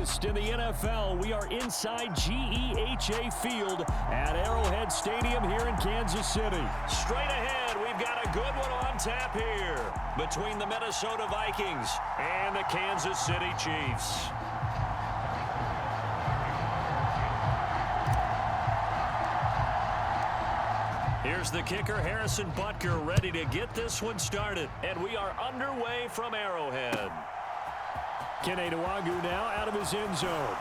First in the NFL, we are inside GEHA Field at Arrowhead Stadium here in Kansas City. Straight ahead, we've got a good one on tap here between the Minnesota Vikings and the Kansas City Chiefs. Here's the kicker, Harrison Butker, ready to get this one started. And we are underway from Arrowhead. Kene Nwangwu now out of his end zone.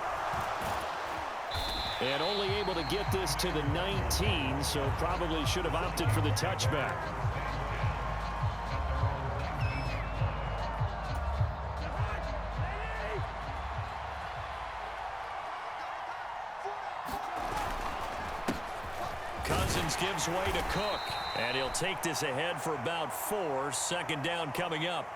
And only able to get this to the 19, so probably should have opted for the touchback. Cousins gives way to Cook. And he'll take this ahead for about 4. Second down coming up.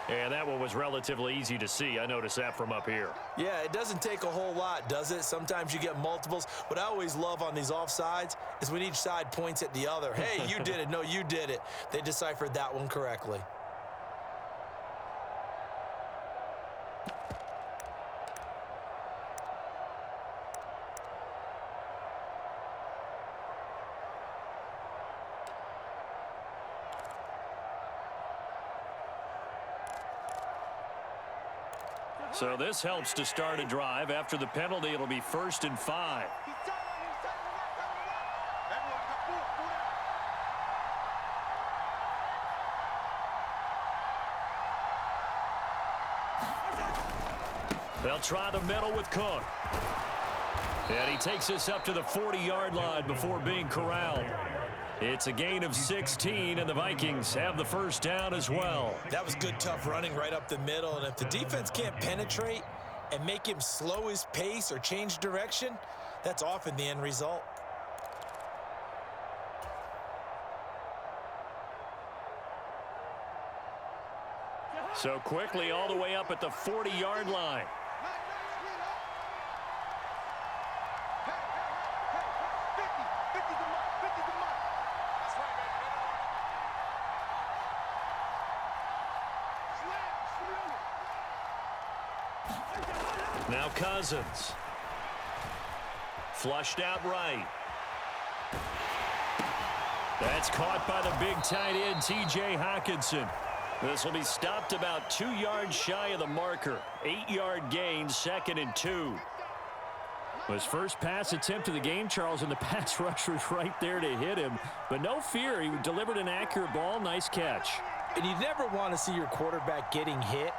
And that one was relatively easy to see. I noticed that from up here. Yeah, it doesn't take a whole lot, does it? Sometimes you get multiples. What I always love on these offsides is when each side points at the other. Hey, you did it. No, you did it. They deciphered that one correctly. So this helps to start a drive. After the penalty, it'll be 1st and 5. They'll try the middle with Cook. And he takes this up to the 40-yard line before being corralled. It's a gain of 16, and the Vikings have the first down as well. That was good, tough running right up the middle. And if the defense can't penetrate and make him slow his pace or change direction, that's often the end result. So quickly all the way up at the 40-yard line. Now Cousins. Flushed out right. That's caught by the big tight end, T.J. Hockenson. This will be stopped about 2 yards shy of the marker. 8-yard gain, 2nd and 2. His first pass attempt of the game, Charles, and the pass rusher was right there to hit him. But no fear, he delivered an accurate ball. Nice catch. And you never want to see your quarterback getting hit.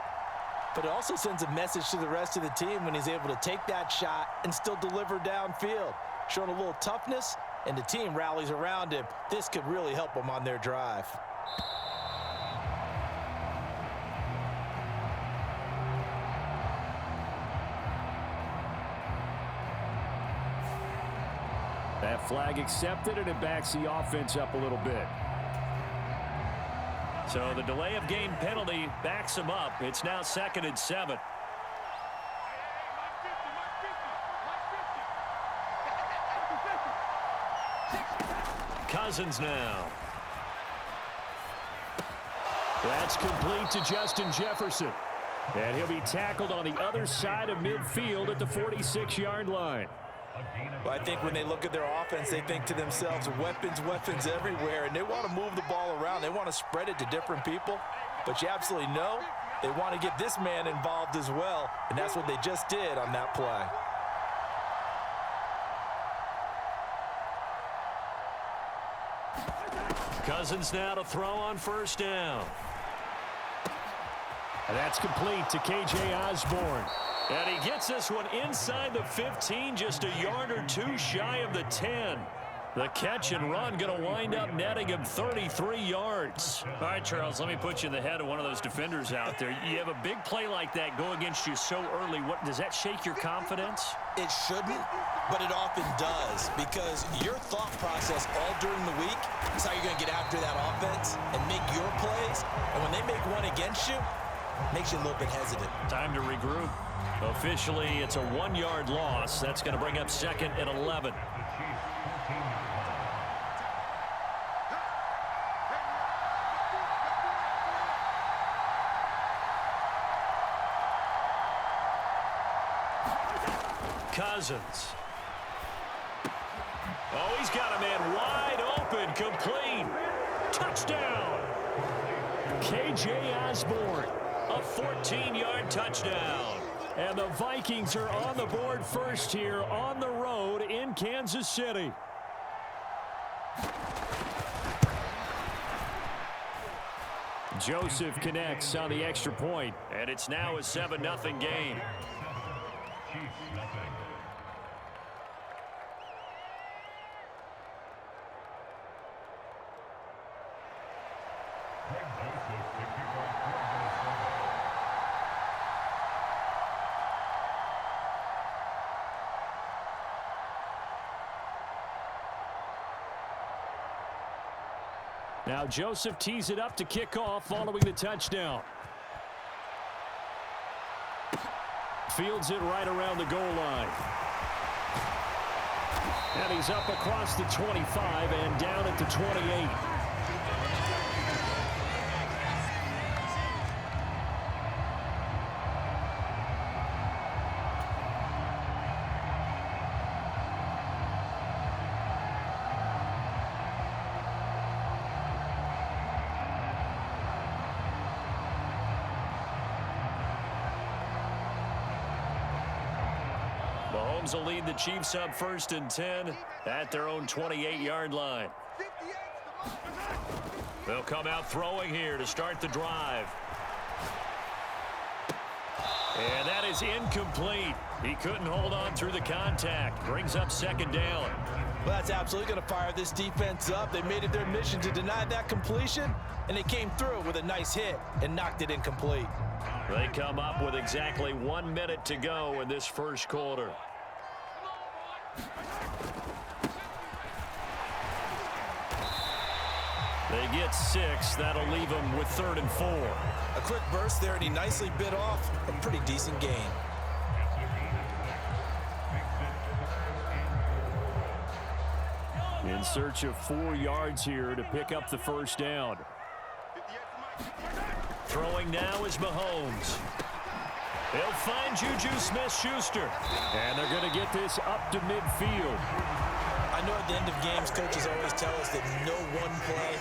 But it also sends a message to the rest of the team when he's able to take that shot and still deliver downfield. Showing a little toughness, and the team rallies around him. This could really help them on their drive. That flag accepted, and it backs the offense up a little bit. So the delay of game penalty backs him up. It's now 2nd and 7. Cousins now. That's complete to Justin Jefferson. And he'll be tackled on the other side of midfield at the 46-yard line. Well, I think when they look at their offense, they think to themselves, weapons, weapons everywhere, and they want to move the ball around. They want to spread it to different people, but you absolutely know they want to get this man involved as well, and that's what they just did on that play. Cousins now to throw on 1st down. And that's complete to K.J. Osborne. And he gets this one inside the 15, just a yard or 2 shy of the 10. The catch and run going to wind up netting him 33 yards. All right, Charles, let me put you in the head of one of those defenders out there. You have a big play like that go against you so early. What does that shake your confidence? It shouldn't, but it often does, because your thought process all during the week is how you're going to get after that offense and make your plays. And when they make one against you, it makes you a little bit hesitant. Time to regroup. Officially, it's a 1-yard loss. That's going to bring up 2nd and 11. Cousins. Oh, he's got a man wide open, complete. Touchdown. K.J. Osborne, a 14-yard touchdown. And the Vikings are on the board first here on the road in Kansas City. Joseph connects on the extra point, and it's now a 7-0 game. Now Joseph tees it up to kick off following the touchdown. Fields it right around the goal line. And he's up across the 25 and down at the 28. Mahomes will lead the Chiefs up 1st and 10 at their own 28-yard line. They'll come out throwing here to start the drive. And that is incomplete. He couldn't hold on through the contact. Brings up 2nd down. Well, that's absolutely going to fire this defense up. They made it their mission to deny that completion, and they came through with a nice hit and knocked it incomplete. They come up with exactly 1 minute to go in this first quarter. They get 6. That'll leave them with 3rd and 4. A quick burst there, and he nicely bit off a pretty decent gain. In search of 4 yards here to pick up the 1st down. Throwing now is Mahomes. They'll find Juju Smith-Schuster. And they're going to get this up to midfield. I know at the end of games, coaches always tell us that no one play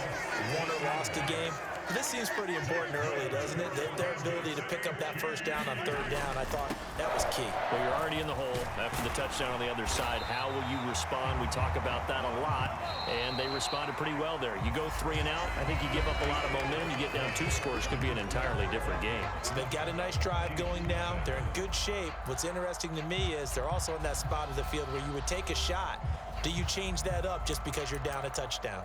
won or lost a game. This seems pretty important early, doesn't it? Their ability to pick up that 1st down on 3rd down, I thought that was key. Well, you're already in the hole after the touchdown on the other side. How will you respond? We talk about that a lot, and they responded pretty well there. You go 3 and out, I think you give up a lot of momentum. You get down 2 scores, could be an entirely different game. So they've got a nice drive going now. They're in good shape. What's interesting to me is they're also in that spot of the field where you would take a shot. Do you change that up just because you're down a touchdown?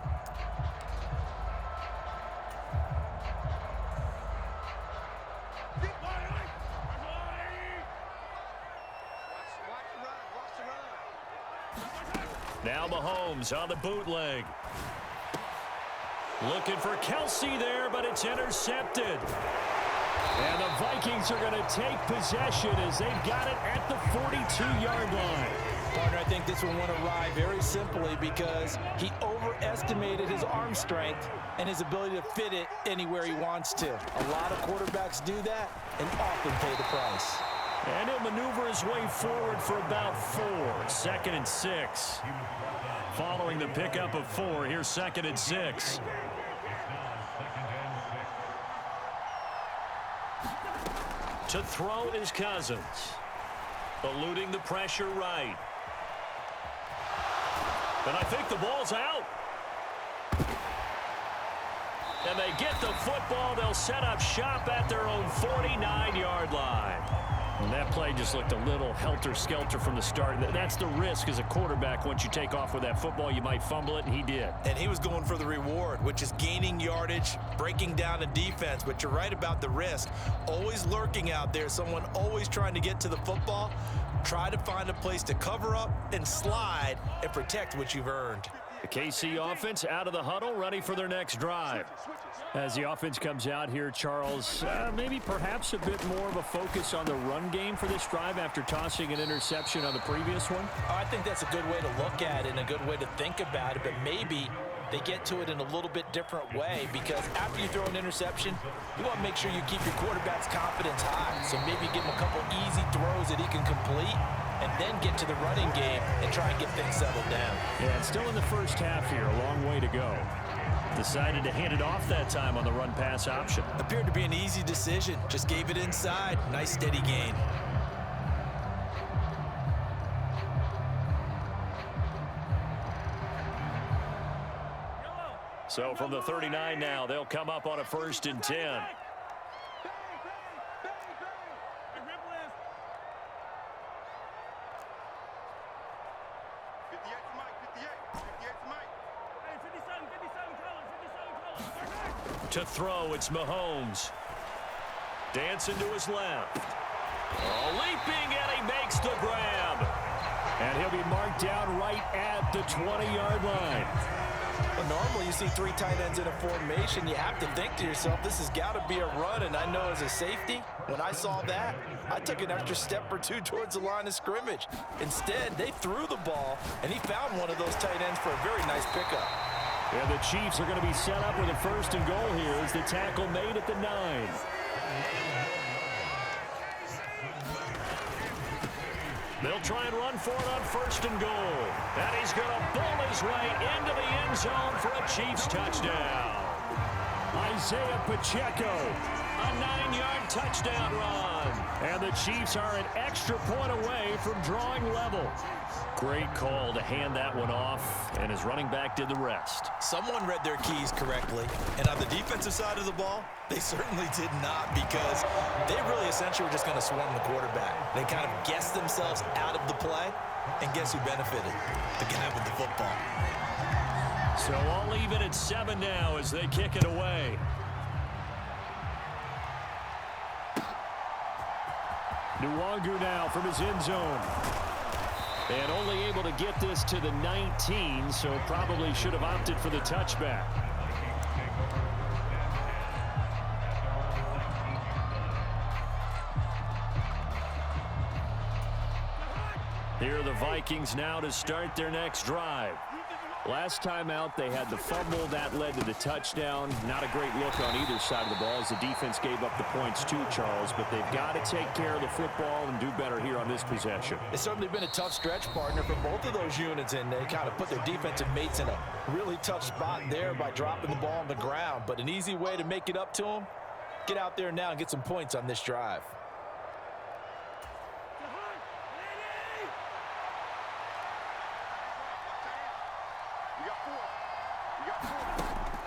Now Mahomes on the bootleg. Looking for Kelsey there, but it's intercepted. And the Vikings are going to take possession as they've got it at the 42-yard line. Partner, I think this one went awry very simply because he overestimated his arm strength and his ability to fit it anywhere he wants to. A lot of quarterbacks do that and often pay the price. And he'll maneuver his way forward for about 4. 2nd and 6. Following the pickup of 4, here's 2nd and 6. To throw is Cousins. Eluding the pressure right. And I think the ball's out. And they get the football. They'll set up shop at their own 49-yard line. And that play just looked a little helter-skelter from the start. That's the risk as a quarterback. Once you take off with that football, you might fumble it, and he did. And he was going for the reward, which is gaining yardage, breaking down a defense. But you're right about the risk. Always lurking out there, someone always trying to get to the football. Try to find a place to cover up and slide and protect what you've earned. The KC offense out of the huddle, ready for their next drive. As the offense comes out here, Charles, maybe perhaps a bit more of a focus on the run game for this drive after tossing an interception on the previous one? I think that's a good way to look at it and a good way to think about it, but maybe they get to it in a little bit different way because after you throw an interception, you want to make sure you keep your quarterback's confidence high. So maybe give him a couple easy throws that he can complete and then get to the running game and try and get things settled down. Yeah, it's still in the first half here. A long way to go. Decided to hand it off that time on the run-pass option. Appeared to be an easy decision. Just gave it inside. Nice steady gain. So from the 39 now, they'll come up on a 1st and 10. To throw, it's Mahomes. Dancing to his left. Oh, leaping, and he makes the grab. And he'll be marked down right at the 20-yard line. Well, normally you see 3 tight ends in a formation. You have to think to yourself, this has got to be a run. And I know as a safety, when I saw that, I took an extra step or 2 towards the line of scrimmage. Instead, they threw the ball, and he found one of those tight ends for a very nice pickup. And the Chiefs are going to be set up with a 1st and goal here as the tackle made at the 9. They'll try and run for it on 1st and goal. And he's going to bull his way into the end zone for a Chiefs touchdown. Isaiah Pacheco, a 9-yard touchdown run. And the Chiefs are an extra point away from drawing level. Great call to hand that one off, and his running back did the rest. Someone read their keys correctly, and on the defensive side of the ball, they certainly did not, because they really essentially were just going to swarm the quarterback. They kind of guessed themselves out of the play, and guess who benefited? The guy with the football. So all even at 7 now as they kick it away. Nwangu now from his end zone. And only able to get this to the 19, so probably should have opted for the touchback. Here are the Vikings now to start their next drive. Last time out, they had the fumble. That led to the touchdown. Not a great look on either side of the ball as the defense gave up the points too, Charles. But they've got to take care of the football and do better here on this possession. It's certainly been a tough stretch, partner, for both of those units, and they kind of put their defensive mates in a really tough spot there by dropping the ball on the ground. But an easy way to make it up to them, get out there now and get some points on this drive.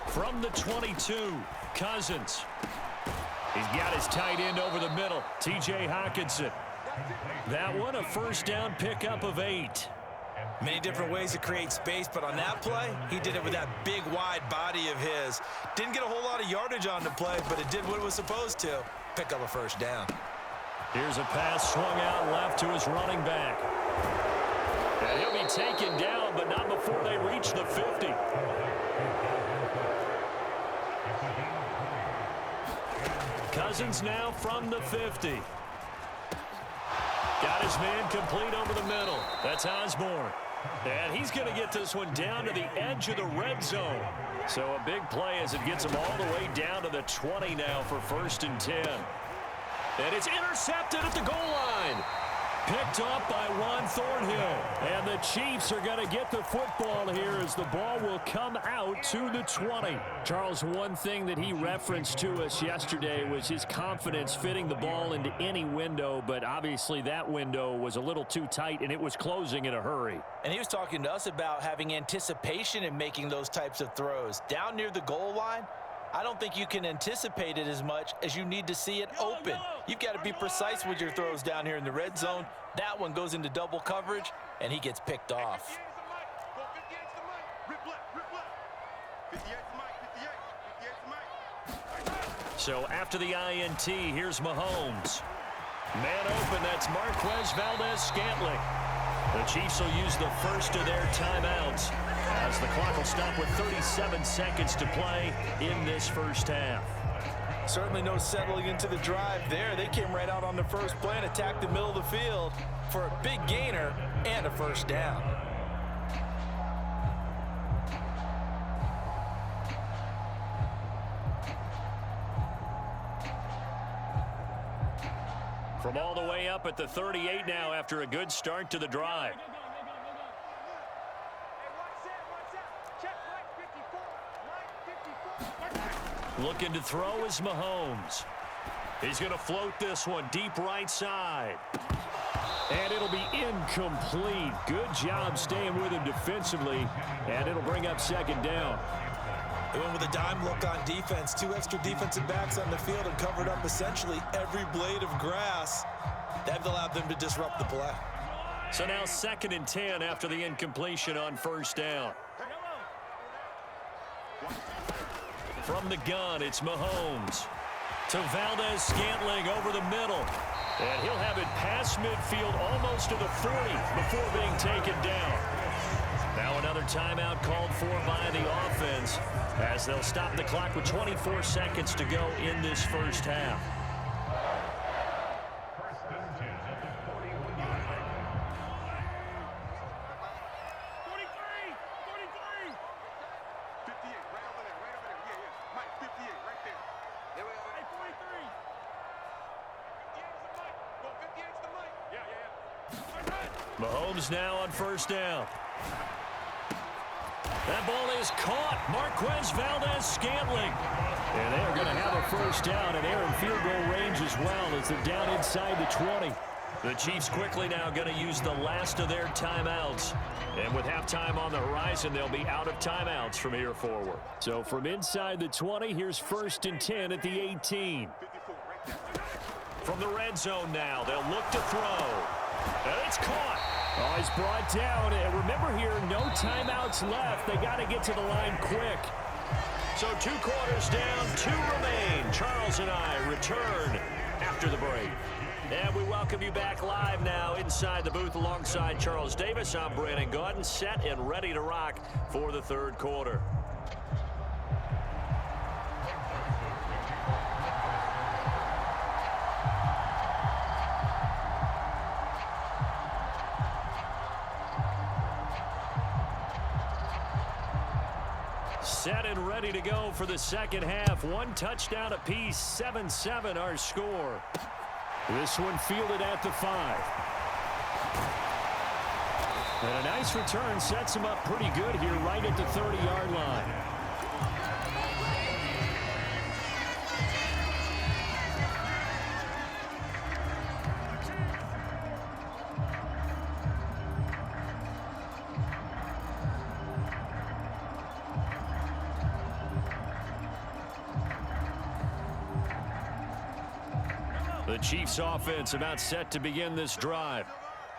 From the 22, Cousins. He's got his tight end over the middle, T.J. Hockenson. That one, a 1st down pickup of 8. Many different ways to create space, but on that play, he did it with that big, wide body of his. Didn't get a whole lot of yardage on the play, but it did what it was supposed to. Pick up a 1st down. Here's a pass swung out left to his running back. And he'll be taken down, but not before they reach the 50. Cousins now from the 50. Got his man complete over the middle. That's Osborne. And he's going to get this one down to the edge of the red zone. So a big play as it gets him all the way down to the 20 now for 1st and 10. And it's intercepted at the goal line. Picked up by Juan Thornhill. And the Chiefs are going to get the football here as the ball will come out to the 20. Charles, one thing that he referenced to us yesterday was his confidence fitting the ball into any window, but obviously that window was a little too tight and it was closing in a hurry. And he was talking to us about having anticipation in making those types of throws. Down near the goal line, I don't think you can anticipate it as much as you need to see it open. You've got to be precise with your throws down here in the red zone. That one goes into double coverage, and he gets picked off. So after the INT, here's Mahomes. Man open, that's Marquez Valdez-Scantling. The Chiefs will use the first of their timeouts as the clock will stop with 37 seconds to play in this first half. Certainly no settling into the drive there. They came right out on the first play and attacked the middle of the field for a big gainer and a 1st down. From all the way up up at the 38 now after a good start to the drive. Looking to throw is Mahomes. He's going to float this one deep right side. And it'll be incomplete. Good job staying with him defensively. And it'll bring up second down. They went with a dime look on defense. 2 extra defensive backs on the field and covered up essentially every blade of grass. That allowed them to disrupt the play. So now 2nd and 10 after the incompletion on first down. From the gun, it's Mahomes. To Valdez-Scantling over the middle. And he'll have it past midfield almost to the 40 before being taken down. Now another timeout called for by the offense as they'll stop the clock with 24 seconds to go in this first half. Mahomes now on first down. That ball is caught. Marquez Valdez-Scantling. And they're going to have a first down, and they're in field goal range as well as they're down inside the 20. The Chiefs quickly now going to use the last of their timeouts. And with halftime on the horizon, they'll be out of timeouts from here forward. So from inside the 20, here's 1st and 10 at the 18. From the red zone now, they'll look to throw. And it's caught. Oh, he's brought down. And remember here, no timeouts left. They got to get to the line quick. So 2 quarters down, 2 remain. Charles and I return after the break. And we welcome you back live now inside the booth alongside Charles Davis. I'm Brandon Gaudin, set and ready to rock for the 3rd quarter. Set and ready to go for the second half. 1 touchdown apiece, 7-7 our score. This one fielded at the 5. And a nice return sets him up pretty good here right at the 30-yard line. The Chiefs offense about set to begin this drive.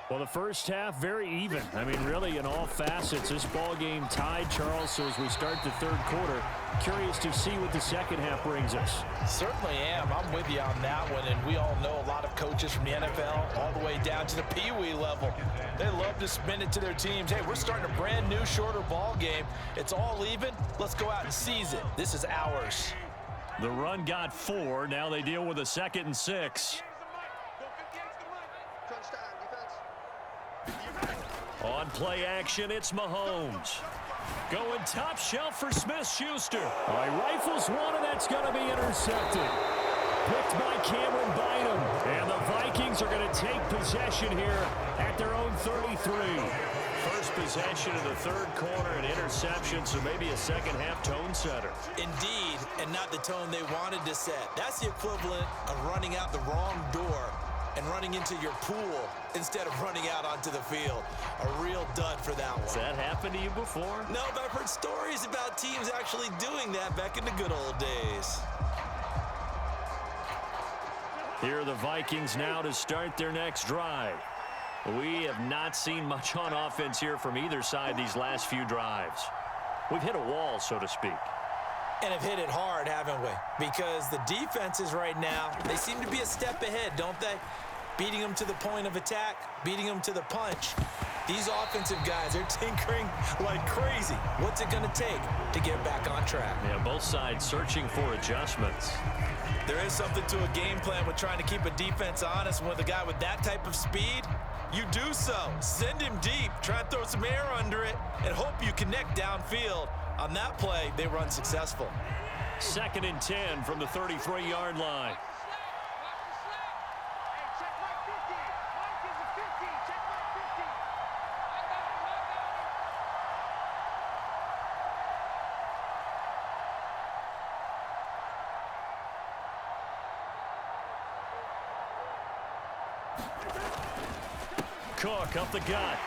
Well, the first half, very even. I mean, really, in all facets, this ball game tied, Charles. So as we start the 3rd quarter, curious to see what the second half brings us. Certainly am. I'm with you on that one. And we all know a lot of coaches from the NFL all the way down to the Pee-wee level. They love to spin it to their teams. Hey, we're starting a brand new, shorter ball game. It's all even. Let's go out and seize it. This is ours. The run got 4. Now they deal with a 2nd and 6. On play action, it's Mahomes. Going top shelf for Smith-Schuster. He rifles one, and that's going to be intercepted. Picked by Cameron Bynum. And the Vikings are going to take possession here at their own 33. First possession of the 3rd quarter, an interception, so maybe a second half tone setter. Indeed, and not the tone they wanted to set. That's the equivalent of running out the wrong door and running into your pool instead of running out onto the field. A real dud for that one. Has that happened to you before? No, but I've heard stories about teams actually doing that back in the good old days. Here are the Vikings now to start their next drive. We have not seen much on offense here from either side these last few drives. We've hit a wall, so to speak. And have hit it hard, haven't we? Because the defenses right now, they seem to be a step ahead, don't they? Beating them to the point of attack, beating them to the punch. These offensive guys are tinkering like crazy. What's it going to take to get back on track? Yeah, both sides searching for adjustments. There is something to a game plan with trying to keep a defense honest. And with a guy with that type of speed, you do so. Send him deep, try and throw some air under it, and hope you connect downfield. On that play, they run successful. 2nd and 10 from the 33-yard line. Cook up the gut.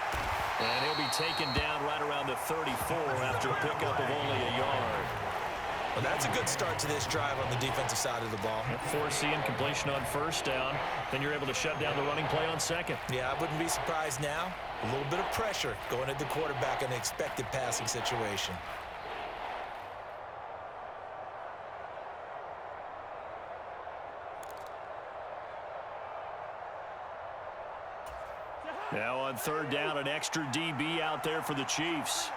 And he'll be taken down right around the 34 after a pickup of only a yard. Well, that's a good start to this drive on the defensive side of the ball. Forcing completion on first down. Then you're able to shut down the running play on second. Yeah, I wouldn't be surprised now. A little bit of pressure going at the quarterback in an expected passing situation. Now on third down, an extra DB out there for the Chiefs.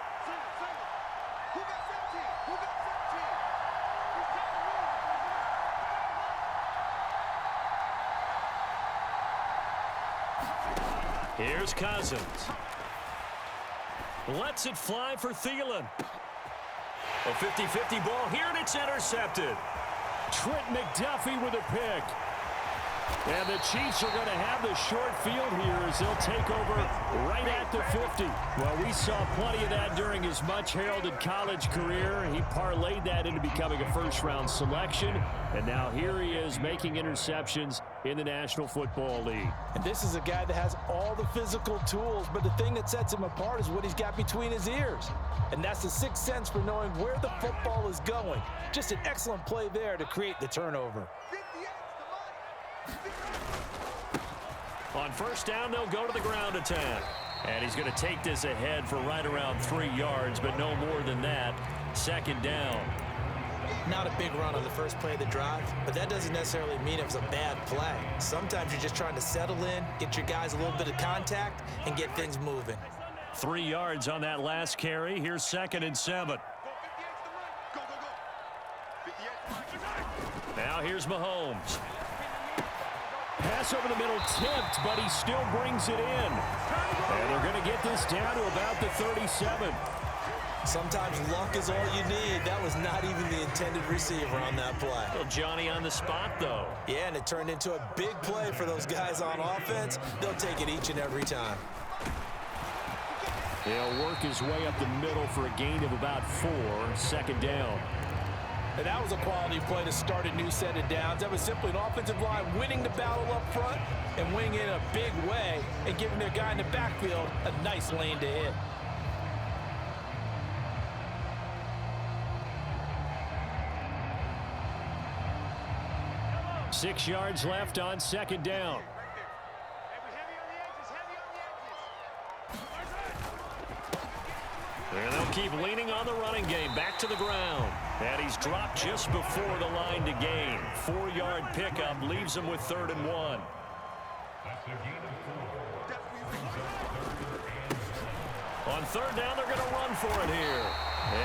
Here's Cousins. Lets it fly for Thielen. A 50-50 ball here, and it's intercepted. Trent McDuffie with a pick. And the Chiefs are going to have the short field here as they'll take over right at the 50. Well, we saw plenty of that during his much-heralded college career. He parlayed that into becoming a first-round selection. And now here he is making interceptions in the National Football League. And this is a guy that has all the physical tools, but the thing that sets him apart is what he's got between his ears. And that's the sixth sense for knowing where the football is going. Just an excellent play there to create the turnover. On first down, they'll go to the ground attack. And he's going to take this ahead for right around 3 yards, but no more than that. Second down. Not a big run on the first play of the drive, but that doesn't necessarily mean it was a bad play. Sometimes you're just trying to settle in, get your guys a little bit of contact, and get things moving. 3 yards on that last carry. Here's 2nd and 7. Now here's Mahomes. Pass over the middle tipped, but he still brings it in. And they're going to get this down to about the 37. Sometimes luck is all you need. That was not even the intended receiver on that play. Well, Johnny on the spot, though. Yeah, and it turned into a big play for those guys on offense. They'll take it each and every time. He'll work his way up the middle for a gain of about 4. Second down. And that was a quality play to start a new set of downs. That was simply an offensive line winning the battle up front and winning it in a big way and giving their guy in the backfield a nice lane to hit. Six yards left on second down. And they'll keep leaning on the running game. Back to the ground. And he's dropped just before the line to gain. 4-yard pickup leaves him with 3rd and 1. On third down, they're going to run for it here.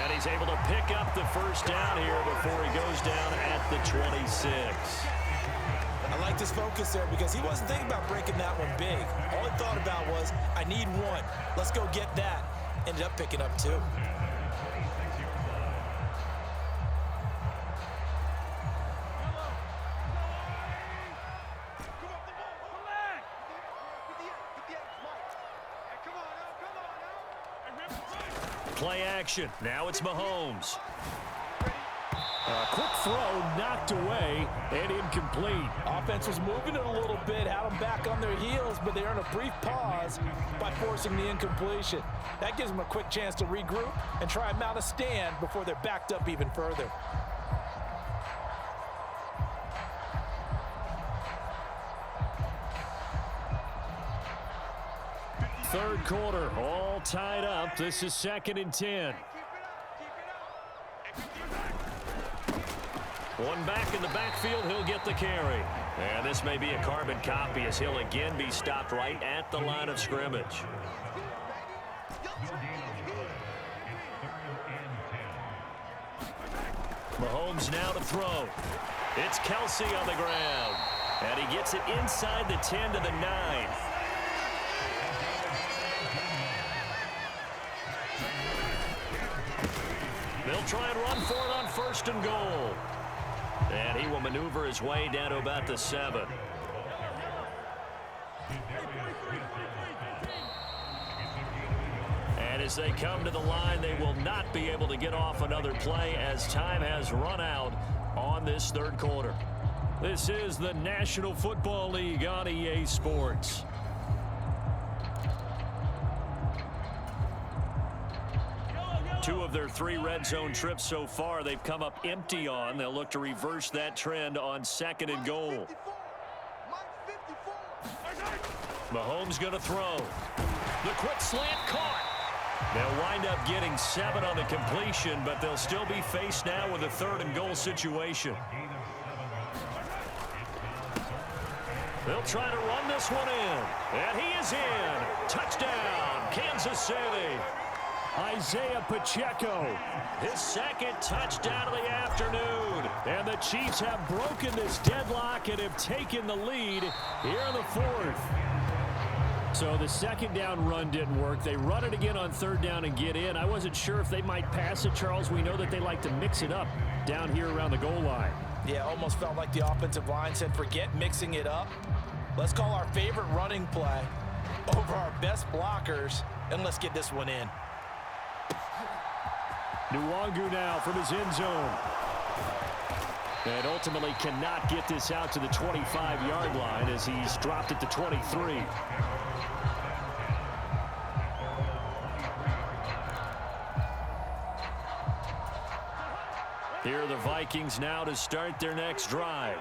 And he's able to pick up the first down here before he goes down at the 26. I like this focus there because he wasn't thinking about breaking that one big. All he thought about was, I need one. Let's go get that. Ended up picking up 2. Play action. Now it's Mahomes. A quick throw knocked away and incomplete. Offense was moving it a little bit, had them back on their heels, but they earned a brief pause by forcing the incompletion. That gives them a quick chance to regroup and try and mount a stand before they're backed up even further. Third quarter, all tied up. This is 2nd and 10. One back in the backfield, he'll get the carry. And this may be a carbon copy as he'll again be stopped right at the line of scrimmage. Mahomes now to throw. It's Kelsey on the ground. And he gets it inside the 10 to the 9. They'll try and run for it on 1st and goal. And he will maneuver his way down to about the 7. And as they come to the line, they will not be able to get off another play as time has run out on this third quarter. This is the National Football League on EA Sports. 2 of their 3 red zone trips so far, they've come up empty on. They'll look to reverse that trend on 2nd and goal. Mahomes going to throw. The quick slant caught. They'll wind up getting 7 on the completion, but they'll still be faced now with a 3rd and goal situation. They'll try to run this one in. And he is in. Touchdown, Kansas City. Isaiah Pacheco, his 2nd touchdown of the afternoon. And the Chiefs have broken this deadlock and have taken the lead here in the 4th. So the 2nd down run didn't work. They run it again on 3rd down and get in. I wasn't sure if they might pass it, Charles. We know that they like to mix it up down here around the goal line. Yeah, almost felt like the offensive line said, forget mixing it up. Let's call our favorite running play over our best blockers, and let's get this one in. Nwangu now from his end zone. And ultimately cannot get this out to the 25-yard line as he's dropped it to 23. Here are the Vikings now to start their next drive.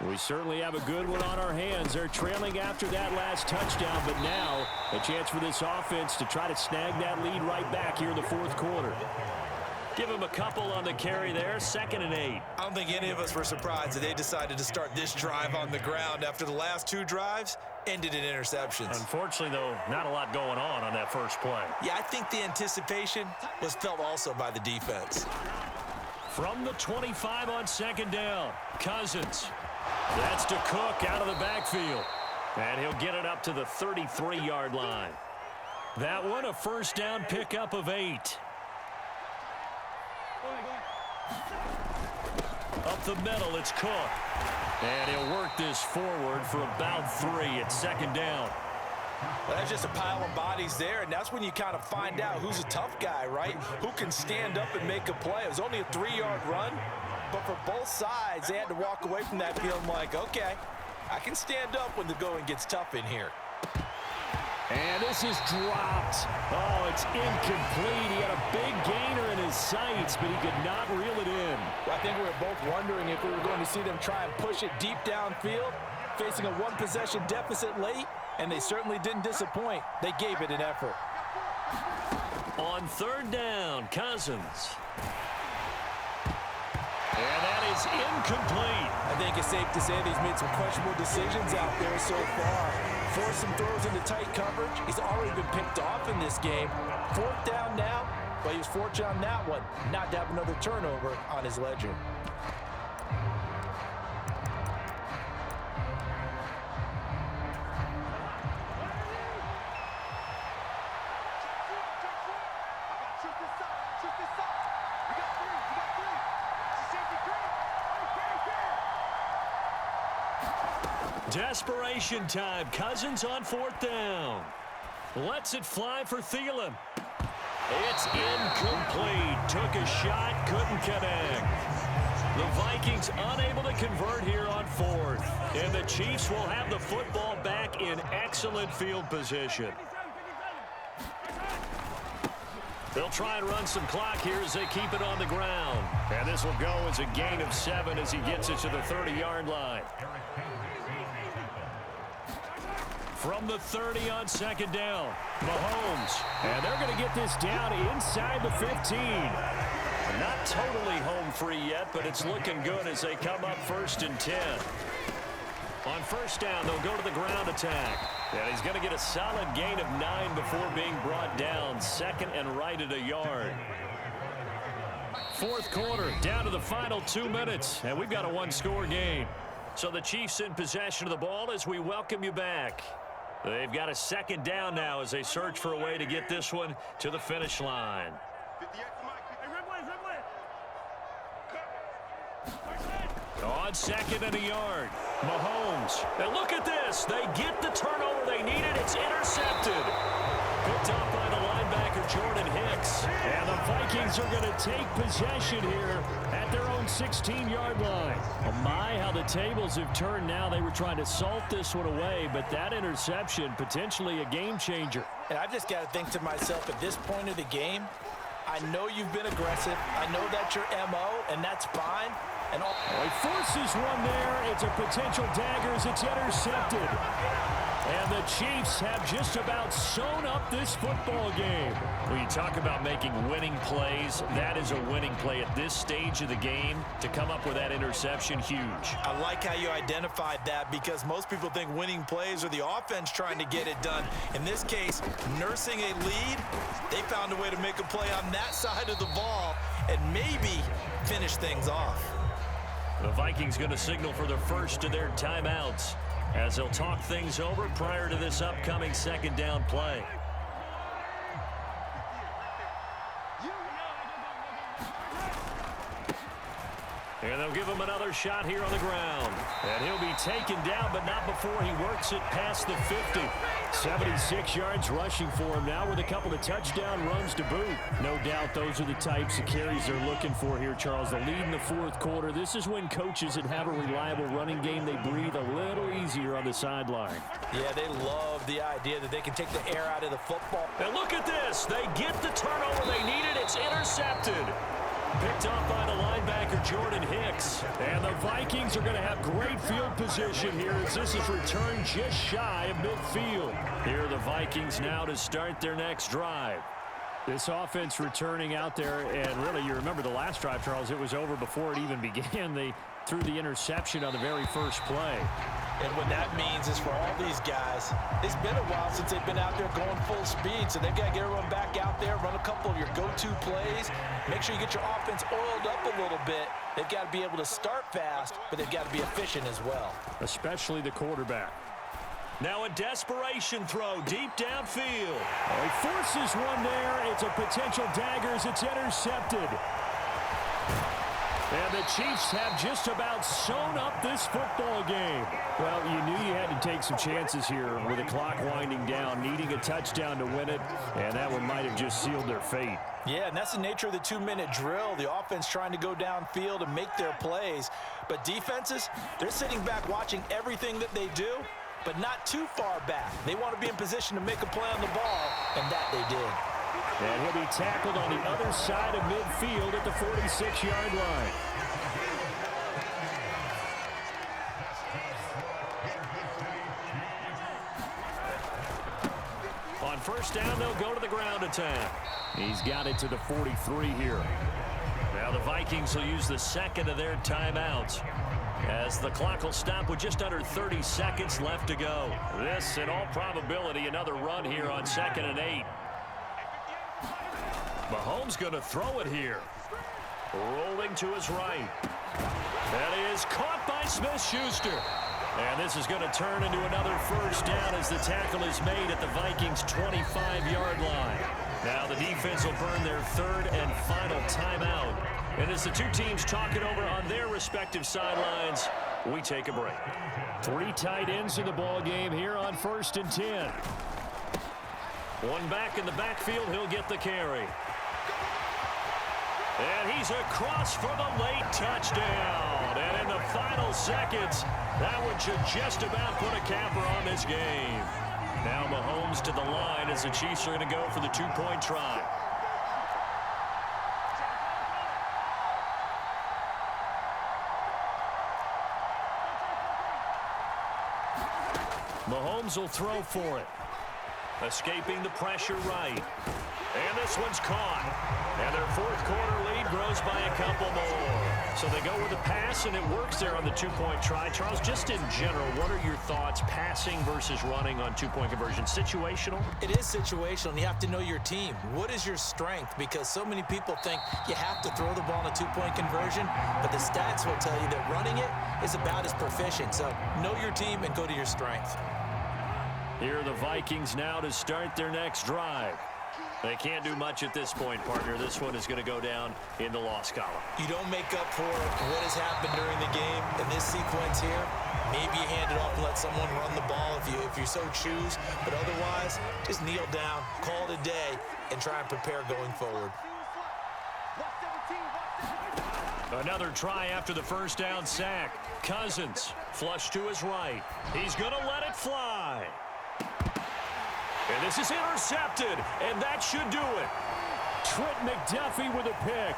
We certainly have a good one on our hands. They're trailing after that last touchdown, but now a chance for this offense to try to snag that lead right back here in the 4th quarter. Give him a couple on the carry there, 2nd and 8. I don't think any of us were surprised that they decided to start this drive on the ground after the last 2 drives ended in interceptions. Unfortunately, though, not a lot going on that first play. Yeah, I think the anticipation was felt also by the defense. From the 25 on 2nd down, Cousins. That's to Cook out of the backfield. And he'll get it up to the 33-yard line. That one a 1st down pickup of 8. Up the middle, it's Cook. And he'll work this forward for about 3 at 2nd down. Well, that's just a pile of bodies there, and that's when you kind of find out who's a tough guy, right? Who can stand up and make a play. It was only a 3-yard run, but for both sides, they had to walk away from that feeling like, okay, I can stand up when the going gets tough in here. And this is dropped. Oh, it's incomplete. He had a big gainer in his sights, but he could not reel it in. I think we were both wondering if we were going to see them try and push it deep downfield, facing a 1-possession deficit late, and they certainly didn't disappoint. They gave it an effort. On 3rd down, Cousins. And that is incomplete. I think it's safe to say that he's made some questionable decisions out there so far. Forced some throws into tight coverage. He's already been picked off in this game. 4th down now, but he was fortunate on that one not to have another turnover on his ledger. Desperation time. Cousins on 4th down. Lets it fly for Thielen. It's incomplete. Took a shot, couldn't connect. The Vikings unable to convert here on 4th. And the Chiefs will have the football back in excellent field position. They'll try and run some clock here as they keep it on the ground. And this will go as a gain of 7 as he gets it to the 30-yard line. From the 30 on 2nd down, Mahomes. And they're going to get this down inside the 15. Not totally home free yet, but it's looking good as they come up 1st and 10. On 1st down, they'll go to the ground attack. And he's going to get a solid gain of 9 before being brought down. 2nd and right at a yard. 4th quarter, down to the final 2 minutes. And we've got a 1-score game. So the Chiefs in possession of the ball as we welcome you back. They've got a 2nd down now as they search for a way to get this one to the finish line. On 2nd and a yard, Mahomes. And look at this. They get the turnover they needed. It's intercepted. Picked up by the linebacker, Jordan Hicks. And the Vikings are going to take possession here at their own 16-yard line. Oh my, how the tables have turned now. They were trying to salt this one away, but that interception, potentially a game changer. And I've just got to think to myself, at this point of the game, I know you've been aggressive. I know that's your MO, and that's fine. And he forces one there. It's a potential dagger as it's intercepted. And the Chiefs have just about sewn up this football game. When you talk about making winning plays, that is a winning play at this stage of the game. To come up with that interception, huge. I like how you identified that, because most people think winning plays are the offense trying to get it done. In this case, nursing a lead, they found a way to make a play on that side of the ball and maybe finish things off. The Vikings going to signal for the first of their timeouts as they'll talk things over prior to this upcoming second down play. And they'll give him another shot here on the ground. And he'll be taken down, but not before he works it past the 50. 76 yards rushing for him now with a couple of touchdown runs to boot. No doubt those are the types of carries they're looking for here, Charles. The lead in the fourth quarter. This is when coaches that have a reliable running game, they breathe a little easier on the sideline. Yeah, they love the idea that they can take the air out of the football. And look at this. They get the turnover they needed. It's intercepted. Picked off by the linebacker, Jordan Hicks. And the Vikings are going to have great field position here as this is returned just shy of midfield. Here are the Vikings now to start their next drive. This offense returning out there, and really, you remember the last drive, Charles, it was over before it even began. They threw the interception on the very first play. And what that means is for all these guys, it's been a while since they've been out there going full speed, so they've got to get everyone back out there, run a couple of your go-to plays, make sure you get your offense oiled up a little bit. They've got to be able to start fast, but they've got to be efficient as well. Especially the quarterback. Now a desperation throw deep downfield. He forces one there. It's a potential dagger as it's intercepted. And the Chiefs have just about sewn up this football game. Well, you knew you had to take some chances here with the clock winding down, needing a touchdown to win it, and that one might have just sealed their fate. Yeah, and that's the nature of the 2-minute drill. The offense trying to go downfield and make their plays. But defenses, they're sitting back watching everything that they do, but not too far back. They want to be in position to make a play on the ball, and that they did. And he'll be tackled on the other side of midfield at the 46-yard line. On first down, they'll go to the ground attack. He's got it to the 43 here. Now the Vikings will use the second of their timeouts, as the clock will stop with just under 30 seconds left to go. This, in all probability, another run here on 2nd and 8. Mahomes going to throw it here. Rolling to his right. That is caught by Smith-Schuster. And this is going to turn into another first down as the tackle is made at the Vikings' 25-yard line. Now the defense will burn their third and final timeout. And as the two teams talk it over on their respective sidelines, we take a break. 3 tight ends in the ball game here on 1st and 10. One back in the backfield, he'll get the carry. And he's across for the late touchdown. And in the final seconds, that one should just about put a capper on this game. Now Mahomes to the line as the Chiefs are going to go for the 2-point try. Mahomes will throw for it. Escaping the pressure right. And this one's caught. And their fourth quarter lead grows by a couple more. So they go with a pass, and it works there on the 2-point try. Charles, just in general, what are your thoughts passing versus running on 2-point conversion? Situational? It is situational, and you have to know your team. What is your strength? Because so many people think you have to throw the ball in a 2-point conversion, but the stats will tell you that running it is about as proficient. So know your team and go to your strength. Here are the Vikings now to start their next drive. They can't do much at this point, partner. This one is going to go down in the loss column. You don't make up for what has happened during the game in this sequence here. Maybe you hand it off and let someone run the ball if you so choose. But otherwise, just kneel down, call it a day, and try and prepare going forward. Another try after the first down sack. Cousins flush to his right. He's going to let it fly. And this is intercepted, and that should do it. Trent McDuffie with a pick.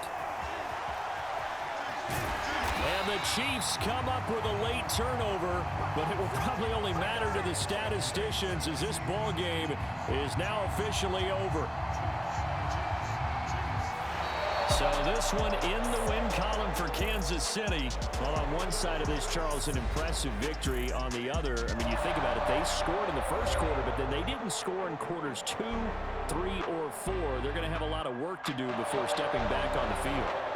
And the Chiefs come up with a late turnover, but it will probably only matter to the statisticians as this ball game is now officially over. So this one in the win column for Kansas City. Well, on one side of this, Charles, an impressive victory. On the other, I mean, you think about it, they scored in the first quarter, but then they didn't score in quarters 2, 3, or 4. They're going to have a lot of work to do before stepping back on the field.